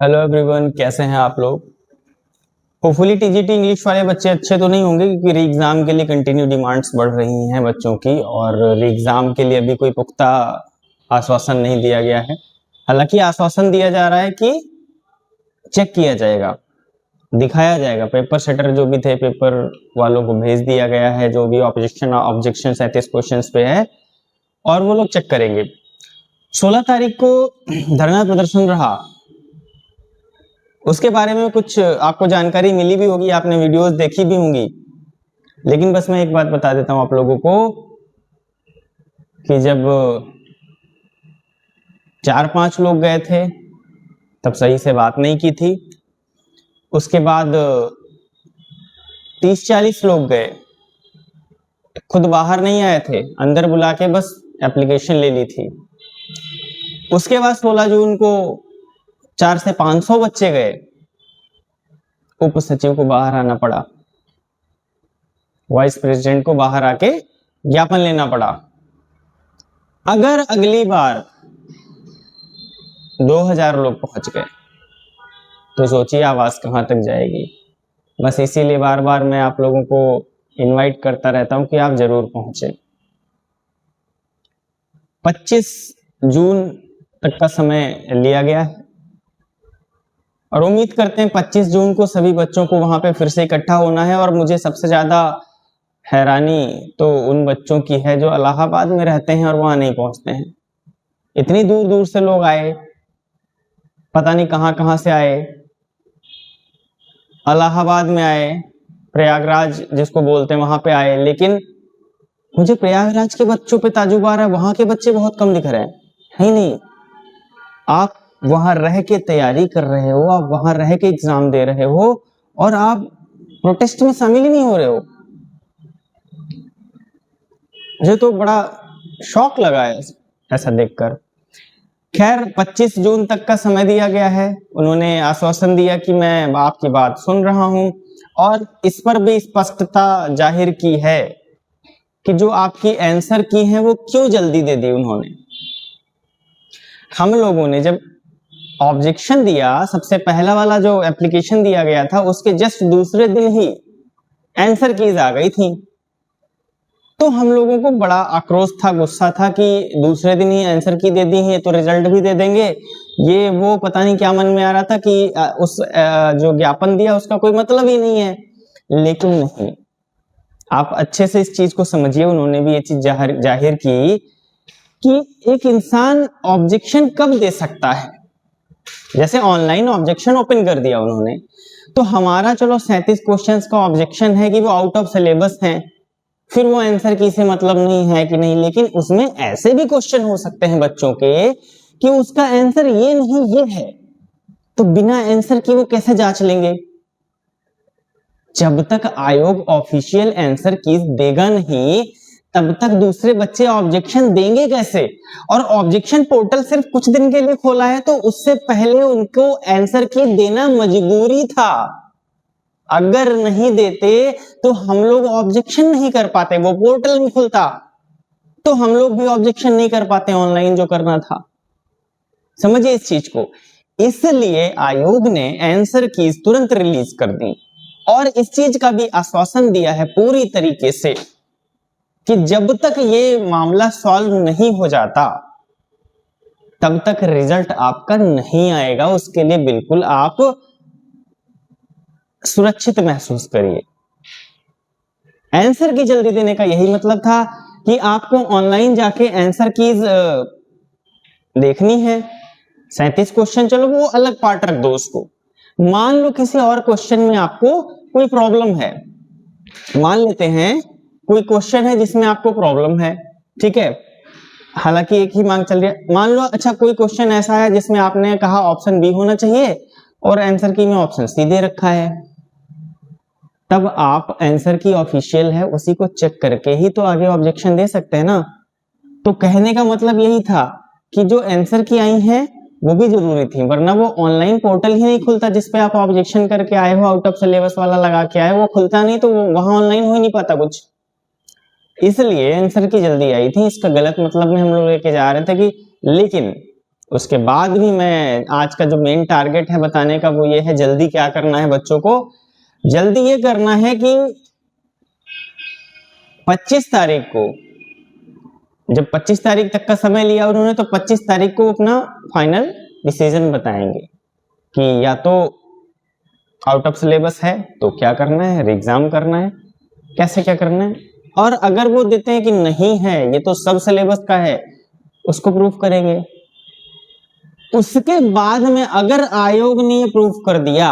Hello everyone, कैसे हैं आप लोग। होपफुली टीजीटी इंग्लिश वाले बच्चे अच्छे तो नहीं होंगे, क्योंकि री एग्जाम के लिए कंटिन्यू डिमांड्स बढ़ रही हैं बच्चों की, और री एग्जाम के लिए अभी कोई पुख्ता आश्वासन नहीं दिया गया है। हालांकि आश्वासन दिया जा रहा है कि चेक किया जाएगा, दिखाया जाएगा। पेपर सेटर जो भी थे, पेपर वालों को भेज दिया गया है, जो भी ऑब्जेक्शन 37 क्वेश्चन पे है, और वो लोग चेक करेंगे। 16 तारीख को धरना प्रदर्शन रहा, उसके बारे में कुछ आपको जानकारी मिली भी होगी, आपने वीडियोस देखी भी होंगी। लेकिन बस मैं एक बात बता देता हूं आप लोगों को कि जब 4-5 लोग गए थे तब सही से बात नहीं की थी। उसके बाद 30-40 लोग गए, खुद बाहर नहीं आए थे, अंदर बुला के बस एप्लीकेशन ले ली थी। उसके बाद 16 जून को 400 से 500 बच्चे गए, उप सचिव को बाहर आना पड़ा, वाइस प्रेसिडेंट को बाहर आके ज्ञापन लेना पड़ा। अगर अगली बार 2000 लोग पहुंच गए तो सोचिए आवाज कहां तक जाएगी। बस इसीलिए बार बार मैं आप लोगों को इनवाइट करता रहता हूं कि आप जरूर पहुंचे। 25 जून तक का समय लिया गया है, और उम्मीद करते हैं 25 जून को सभी बच्चों को वहां पे फिर से इकट्ठा होना है। और मुझे सबसे ज्यादा हैरानी तो उन बच्चों की है जो इलाहाबाद में रहते हैं और वहां नहीं पहुंचते हैं। इतनी दूर दूर से लोग आए, पता नहीं कहां कहां से आए, इलाहाबाद में आए, प्रयागराज जिसको बोलते हैं वहां पे आए, लेकिन मुझे प्रयागराज के बच्चों पे ताजुब आ रहा है, वहां के बच्चे बहुत कम दिख रहे हैं। है ही नहीं, आप वहां रह के तैयारी कर रहे हो, आप वहां रह के एग्जाम दे रहे हो, और आप प्रोटेस्ट में शामिल ही नहीं हो रहे हो। मुझे तो बड़ा शौक लगा है ऐसा देखकर। खैर, 25 जून तक का समय दिया गया है। उन्होंने आश्वासन दिया कि मैं आपकी बात सुन रहा हूं, और इस पर भी स्पष्टता जाहिर की है कि जो आपकी आंसर की है वो क्यों जल्दी दे दी उन्होंने। हम लोगों ने जब ऑब्जेक्शन दिया, सबसे पहला वाला जो एप्लीकेशन दिया गया था, उसके जस्ट दूसरे दिन ही आंसर कीज आ गई थी। तो हम लोगों को बड़ा आक्रोश था, गुस्सा था कि दूसरे दिन ही आंसर की दे दी है तो रिजल्ट भी दे देंगे। ये वो पता नहीं क्या मन में आ रहा था कि उस जो ज्ञापन दिया उसका कोई मतलब ही नहीं है। लेकिन नहीं, आप अच्छे से इस चीज को समझिए। उन्होंने भी ये चीज जाहिर की कि एक इंसान ऑब्जेक्शन कब दे सकता है। जैसे ऑनलाइन ऑब्जेक्शन ओपन कर दिया उन्होंने, तो हमारा चलो 37 क्वेश्चंस का ऑब्जेक्शन है कि वो आउट ऑफ सिलेबस हैं, फिर वो आंसर की से मतलब नहीं है कि नहीं, लेकिन उसमें ऐसे भी क्वेश्चन हो सकते हैं बच्चों के कि उसका आंसर ये नहीं ये है, तो बिना आंसर की वो कैसे जांच लेंगे। जब तक आयोग ऑफिशियल आंसर की देगा नहीं, तब तक दूसरे बच्चे ऑब्जेक्शन देंगे कैसे। और ऑब्जेक्शन पोर्टल सिर्फ कुछ दिन के लिए खोला है, तो उससे पहले उनको आंसर की देना मजबूरी था। अगर नहीं देते तो हम लोग ऑब्जेक्शन नहीं कर पाते, वो पोर्टल नहीं खुलता, तो हम लोग भी ऑब्जेक्शन नहीं कर पाते ऑनलाइन जो करना था। समझिए इस चीज को। इसलिए आयोग ने आंसर कीज तुरंत रिलीज कर दी, और इस चीज का भी आश्वासन दिया है पूरी तरीके से कि जब तक ये मामला सॉल्व नहीं हो जाता तब तक रिजल्ट आपका नहीं आएगा। उसके लिए बिल्कुल आप सुरक्षित महसूस करिए। आंसर की जल्दी देने का यही मतलब था कि आपको ऑनलाइन जाके आंसर कीज देखनी है। 37 क्वेश्चन, चलो वो अलग पार्ट रख दो उसको। मान लो किसी और क्वेश्चन में आपको कोई प्रॉब्लम है, मान लेते हैं कोई क्वेश्चन है जिसमें आपको प्रॉब्लम है, ठीक है, हालांकि एक ही मार्क चल रहा है। मान लो अच्छा कोई क्वेश्चन ऐसा है जिसमें आपने कहा ऑप्शन बी होना चाहिए और आंसर की में ऑप्शन सी दे रखा है, तब आप आंसर की ऑफिशियल है उसी को चेक करके ही तो आगे ऑब्जेक्शन दे सकते हैं ना। तो कहने का मतलब यही था कि जो आंसर की आई है वो भी जरूरी थी, वरना वो ऑनलाइन पोर्टल ही नहीं खुलता जिसपे आप ऑब्जेक्शन करके आए हो, आउट ऑफ सिलेबस वाला लगा के आए, वो खुलता नहीं, तो वहां ऑनलाइन हो ही नहीं पाता कुछ। इसलिए आंसर की जल्दी आई थी, इसका गलत मतलब में हम लोग लेके जा रहे थे कि, लेकिन उसके बाद भी मैं आज का जो मेन टारगेट है बताने का वो ये है, जल्दी क्या करना है बच्चों को, जल्दी ये करना है कि 25 तारीख को, जब 25 तारीख तक का समय लिया उन्होंने, तो 25 तारीख को अपना फाइनल डिसीजन बताएंगे कि या तो आउट ऑफ सिलेबस है तो क्या करना है, एग्जाम करना है, कैसे क्या करना है, और अगर वो देते हैं कि नहीं है ये तो सब सिलेबस का है, उसको प्रूफ करेंगे। उसके बाद में अगर आयोग ने ये प्रूफ कर दिया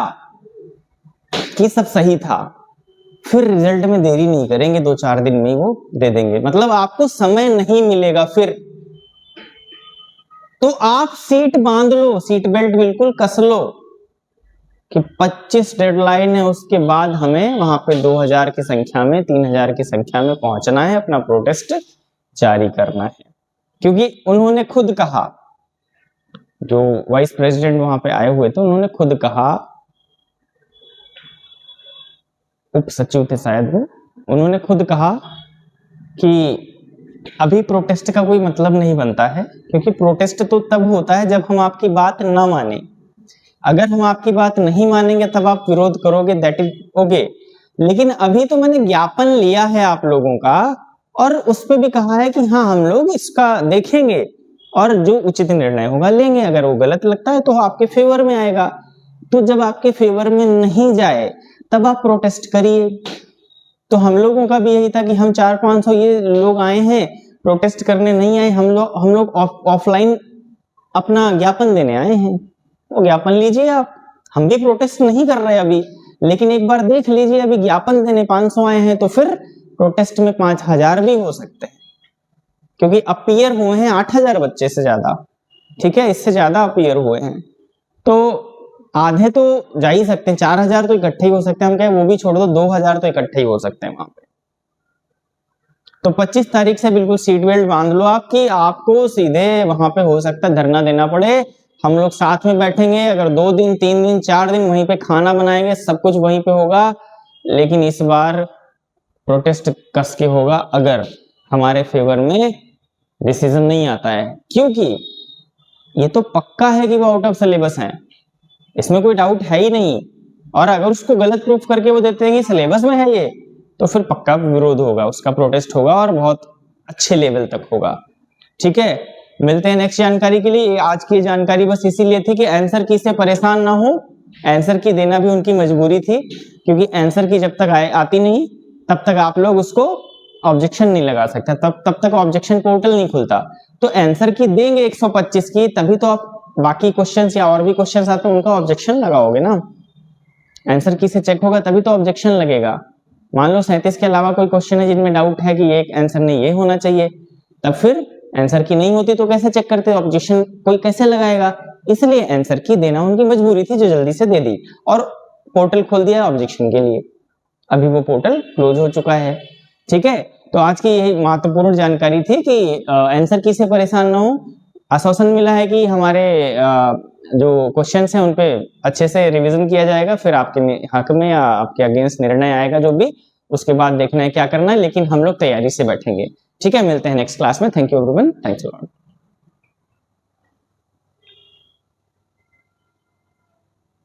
कि सब सही था, फिर रिजल्ट में देरी नहीं करेंगे, 2-4 दिन में वो दे देंगे, मतलब आपको समय नहीं मिलेगा फिर। तो आप सीट बांध लो, सीट बेल्ट बिल्कुल कस लो कि 25 डेडलाइन है, उसके बाद हमें वहां पे 2000 की संख्या में, 3000 की संख्या में पहुंचना है, अपना प्रोटेस्ट जारी करना है। क्योंकि उन्होंने खुद कहा, जो वाइस प्रेसिडेंट वहां पे आए हुए थे उन्होंने खुद कहा, उप सचिव थे शायद वो, उन्होंने खुद कहा कि अभी प्रोटेस्ट का कोई मतलब नहीं बनता है, क्योंकि प्रोटेस्ट तो तब होता है जब हम आपकी बात ना माने। अगर हम आपकी बात नहीं मानेंगे तब आप विरोध करोगे, दैट इज ओके, लेकिन अभी तो मैंने ज्ञापन लिया है आप लोगों का, और उस पर भी कहा है कि हाँ हम लोग इसका देखेंगे और जो उचित निर्णय होगा लेंगे, अगर वो गलत लगता है तो आपके फेवर में आएगा। तो जब आपके फेवर में नहीं जाए तब आप प्रोटेस्ट करिए। तो हम लोगों का भी यही था कि हम 400-500 ये लोग आए हैं, प्रोटेस्ट करने नहीं आए, हम लोग ऑफलाइन अपना ज्ञापन देने आए हैं, वो ज्ञापन लीजिए आप। हम भी प्रोटेस्ट नहीं कर रहे अभी, लेकिन एक बार देख लीजिए, अभी ज्ञापन देने 500 आए हैं, तो फिर प्रोटेस्ट में 5000 भी हो सकते हैं, क्योंकि अपीयर हुए हैं 8000 बच्चे से ज्यादा, ठीक है, इससे ज्यादा अपीयर हुए हैं, तो आधे तो जा ही सकते हैं, 4000 तो इकट्ठे ही हो सकते हैं, हम कहें वो भी छोड़ दो, 2000 तो इकट्ठे ही हो सकते हैं वहां पे। तो 25 तारीख से बिल्कुल सीट बेल्ट बांध लो आपकी, आपको सीधे वहां पे हो सकता है धरना देना पड़े, हम लोग साथ में बैठेंगे, अगर 2 दिन 3 दिन 4 दिन वहीं पे खाना बनाएंगे, सब कुछ वहीं पे होगा, लेकिन इस बार प्रोटेस्ट कस के होगा अगर हमारे फेवर में डिसीजन नहीं आता है, क्योंकि ये तो पक्का है कि वो आउट ऑफ सिलेबस है, इसमें कोई डाउट है ही नहीं। और अगर उसको गलत प्रूफ करके वो देते हैं कि सिलेबस में है ये, तो फिर पक्का विरोध होगा, उसका प्रोटेस्ट होगा और बहुत अच्छे लेवल तक होगा। ठीक है, मिलते हैं नेक्स्ट जानकारी के लिए। आज की जानकारी बस इसीलिए थी कि आंसर की से परेशान ना हो, आंसर की देना भी उनकी मजबूरी थी, क्योंकि आंसर की जब तक आती नहीं तब तक आप लोग उसको ऑब्जेक्शन नहीं लगा सकते, तब तक ऑब्जेक्शन पोर्टल नहीं खुलता। तो आंसर की देंगे 125 की, तभी तो आप बाकी क्वेश्चंस या और भी क्वेश्चंस आते हैं उनका ऑब्जेक्शन लगाओगे ना। आंसर की से चेक होगा तभी तो ऑब्जेक्शन लगेगा। मान लो 37 के अलावा कोई क्वेश्चन है जिनमें डाउट है कि ये आंसर नहीं, ये होना चाहिए, तब फिर आंसर की नहीं होती तो कैसे चेक करते, ऑब्जेक्शन कोई कैसे लगाएगा। इसलिए आंसर की देना उनकी मजबूरी थी, जो जल्दी से दे दी और पोर्टल खोल दिया ऑब्जेक्शन के लिए। अभी वो पोर्टल क्लोज हो चुका है। ठीक है, तो आज की यही महत्वपूर्ण जानकारी थी कि आंसर की से परेशान ना हो। आश्वासन मिला है कि हमारे जो क्वेश्चंस हैं उन पे अच्छे से रिवीजन किया जाएगा, फिर आपके हक में या आपके अगेंस्ट निर्णय आएगा जो भी, उसके बाद देखना है क्या करना है, लेकिन हम लोग तैयारी से बैठेंगे। ठीक है, मिलते हैं नेक्स्ट क्लास में। Thank you everyone, thanks a lot.